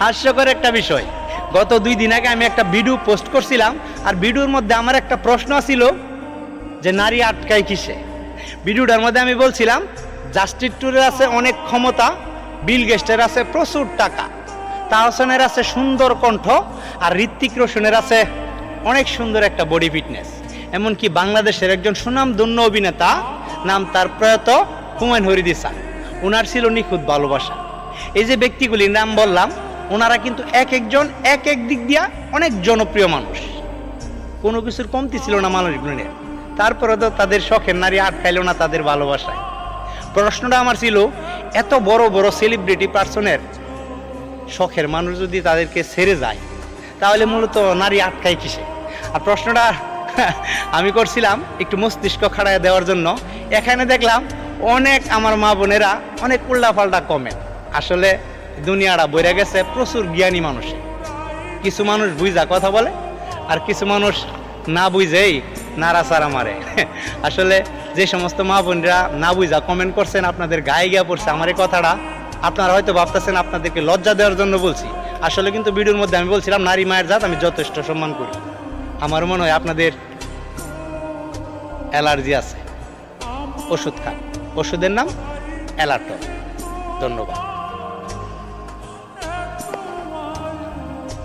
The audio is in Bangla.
হাস্যকর একটা বিষয়, গত 2 দিন আগে আমি একটা ভিডিও পোস্ট করছিলাম, আর ভিডিওর মধ্যে আমার একটা প্রশ্ন ছিল যে নারী আটকায় কিসে। ভিডিওটার মধ্যে আমি বলছিলাম জাস্টিস টুরের আছে অনেক ক্ষমতা, বিল গেস্টের আছে প্রচুর টাকা, তাহসানের আছে সুন্দর কণ্ঠ, আর ঋত্বিক রোশনের আছে অনেক সুন্দর একটা বডি ফিটনেস। এমনকি বাংলাদেশের একজন সুনামধন্য অভিনেতা, নাম তার প্রয়াত হুমায়ুন হরিদি স্যার, ওনার ছিল নিখুঁত ভালোবাসা। এই যে ব্যক্তিগুলির নাম বললাম, ওনারা কিন্তু এক একজন এক এক দিক দিয়া অনেক জনপ্রিয় মানুষ, কোনো কিছুর কমতি ছিল না মানুষগুলির। তারপরে তো তাদের শখের নারী আটকাইল না তাদের ভালোবাসায়। প্রশ্নটা আমার ছিল, এত বড় বড় সেলিব্রিটি পার্সনের শখের মানুষ যদি তাদেরকে ছেড়ে যায়, তাহলে মূলত নারী আটকায় কিসে? আর প্রশ্নটা আমি করছিলাম একটু মস্তিষ্ক খাড়ায় দেওয়ার জন্য। এখানে দেখলাম অনেক আমার মা বোনেরা অনেক উল্টাপাল্টা কমেন্ট। আসলে দুনিয়াটা বইরা গেছে প্রচুর জ্ঞানী মানুষে। কিছু মানুষ বুঝা কথা বলে, আর কিছু মানুষ না বুঝেই নাড়াচাড়া মারে। আসলে যে সমস্ত মা বোনরা না বুঝা কমেন্ট করছেন, আপনাদের গায়ে গিয়া পড়ছে আমার এই কথাটা। আপনারা হয়তো ভাবতেছেন আপনাদেরকে লজ্জা দেওয়ার জন্য বলছি, আসলে কিন্তু ভিডিওর মধ্যে আমি বলছিলাম নারী মায়ের জাত আমি যথেষ্ট সম্মান করি। আমার মনে হয় আপনাদের অ্যালার্জি আছে, ওষুধ খান, ওষুধের নাম অ্যালার্ট। ধন্যবাদ।